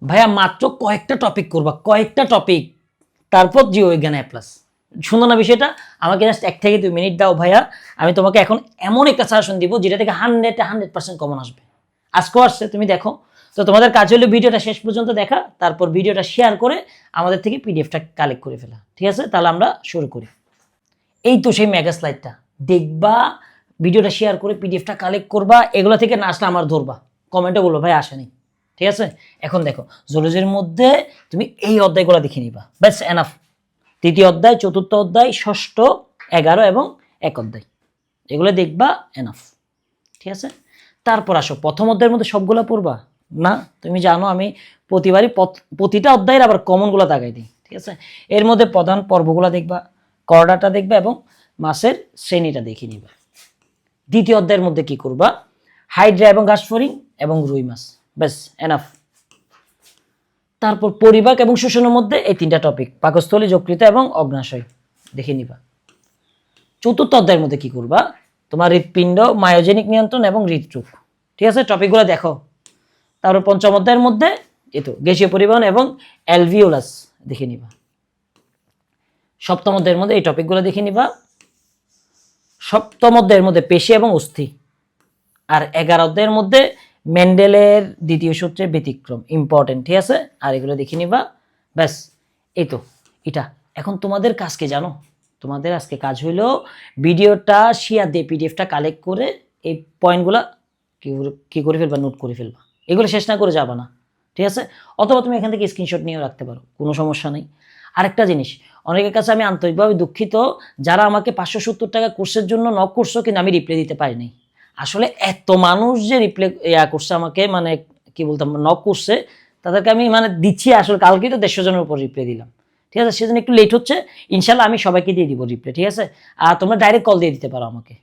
ভাইয়া মাত্র কয়েকটা টপিক করবা, কয়েকটা টপিক, তারপর জীববিজ্ঞানে A+। সুন্দর না বিষয়টা? আমাকে জাস্ট 1 থেকে 2 মিনিট দাও ভাইয়া, আমি তোমাকে এখন এমন একটা সাজেশন দিব যেটা থেকে 100% কমন আসবে। আজকেও আসছে, তুমি দেখো। তো তোমাদের কাজ হলো ভিডিওটা শেষ পর্যন্ত দেখা, তারপর ভিডিওটা শেয়ার করে আমাদের থেকে পিডিএফটা কালেক্ট করে ফেলা। ঠিক আছে, তাহলে আমরা শুরু করি। এই তো সেই মেগা স্লাইডটা দেখবা, ভিডিওটা শেয়ার করে পিডিএফটা কালেক্ট করবা, এগুলো থেকে না আসলে আমার ধরবা, কমেন্টে বলবো ভাই আসেনি। ঠিক আছে, এখন দেখো জুলজির মধ্যে তুমি এই অধ্যায়গুলো দেখে নিবা, ব্যাস এনাফ। 3য় অধ্যায়, 4র্থ অধ্যায়, 6ষ্ঠ, 11 এবং 1 অধ্যায়, এগুলো দেখবা এনাফ। ঠিক আছে, তারপর আসো 1ম অধ্যায়ের মধ্যে সবগুলো পড়বা না। তুমি জানো আমি প্রতিবারই প্রতিটা অধ্যায়ের আবার কমনগুলো দাগাই দিই। ঠিক আছে, এর মধ্যে প্রধান পর্বগুলো দেখবা, করডাটা দেখবা এবং মাছের শ্রেণীটা দেখে নিবা। 2য় অধ্যায়ের মধ্যে কি করবা? হাইড্রা এবং ঘাসফড়িং এবং রুই মাছ, ব্যাস এনাফ। তারপর পরিপাক এবং শোষণের মধ্যে এই 3টা টপিক, পাকস্থলী, যকৃত এবং অগ্নাশয় দেখে নিবা। 4র্থ অধ্যায়ের মধ্যে কি করবা? তোমার হৃৎপিণ্ড, মায়োজেনিক নিয়ন্ত্রণ এবং হৃদরোগ। ঠিক আছে, টপিকগুলো দেখো। তারপর 5ম অধ্যায়ের মধ্যে এই তো গ্যাসীয় পরিবহন এবং অ্যালভিওলাস দেখে নিবা। 7ম অধ্যায়ের মধ্যে এই টপিকগুলো দেখে নিবা। 7ম অধ্যায়ের মধ্যে পেশি এবং অস্থি। আর 11 অধ্যায়ের মধ্যে মেন্ডেলের 2য় সূত্রের ব্যতিক্রম, ইম্পর্টেন্ট। ঠিক আছে, আর এগুলো দেখে নিবা, ব্যাস। এই তো এটা। এখন তোমাদের কাজ কি জানো? তোমাদের আজকে কাজ হইলো ভিডিওটা শেয়ার দিয়ে পিডিএফটা কালেক্ট করে এই পয়েন্টগুলো কি করে ফেলবা, নোট করে ফেলবা। এগুলো শেষ না করে যাবা না। ঠিক আছে, অথবা তুমি এখান থেকে স্ক্রিনশট নিয়েও রাখতে পারো, কোনো সমস্যা নেই। আরেকটা জিনিস, অনেকের কাছে আমি আন্তরিকভাবে দুঃখিত, যারা আমাকে 570 টাকা কোর্সের জন্য নক করছো কিন্তু আমি রিপ্লাই দিতে পারিনি। আসলে এত মানুষ যে রিপ্লাই করছে আমাকে, মানে কি বলতাম, নক করছে, তাদেরকে আমি মানে দিচ্ছি। আসলে কালকেই তো 150 জনের উপর রিপ্লাই দিলাম। ঠিক আছে, সেজন্য একটু লেট হচ্ছে। ইনশাল্লাহ আমি সবাইকে দিয়ে দিব রিপ্লাই। ঠিক আছে, আর তোমরা ডাইরেক্ট কল দিয়ে দিতে পারো আমাকে,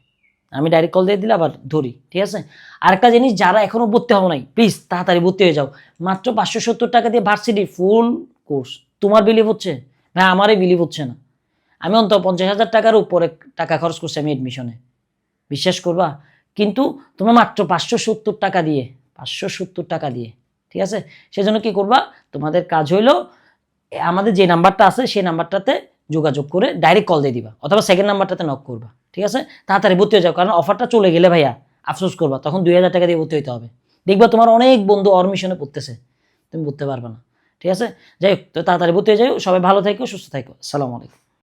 আমি ডাইরেক্ট কল দিয়ে দিলে আবার ধরি। ঠিক আছে, আরেকটা জিনিস, যারা এখনো ভর্তি হও নাই প্লিজ তাড়াতাড়ি ভর্তি হয়ে যাও। মাত্র 570 টাকা দিয়ে ভার্সিটি ফুল কোর্স। তোমার বিলিভ হচ্ছে? না, আমারই বিলিভ হচ্ছে না। আমি অন্তত 50,000 টাকার উপরে টাকা খরচ করছি আমি এডমিশনে, বিশ্বাস করবা? কিন্তু তোমরা মাত্র 570 টাকা দিয়ে, 570 টাকা দিয়ে। ঠিক আছে, সেজন্য কি করবা? তোমাদের কাজ হইলো আমাদের যে নাম্বারটা আছে সেই নাম্বারটাতে যোগাযোগ করে ডাইরেক্ট কল দিয়ে দিবা, অথবা সেকেন্ড নাম্বারটাতে নক করবা। ঠিক আছে, তাড়াতাড়ি ভর্তি হয়ে যাও, কারণ অফারটা চলে গেলে ভাইয়া আফসোস করবা, তখন 2,000 টাকা দিয়ে ভর্তি হইতে হবে। দেখবা তোমার অনেক বন্ধু অরমিশনে পড়তেছে, তুমি বুঝতে পারবে না। ঠিক আছে, যাই হোক, তো তাড়াতাড়ি ভর্তি হয়ে যাও। সবাই ভালো থাকো, সুস্থ থাকো। আসসালামু আলাইকুম।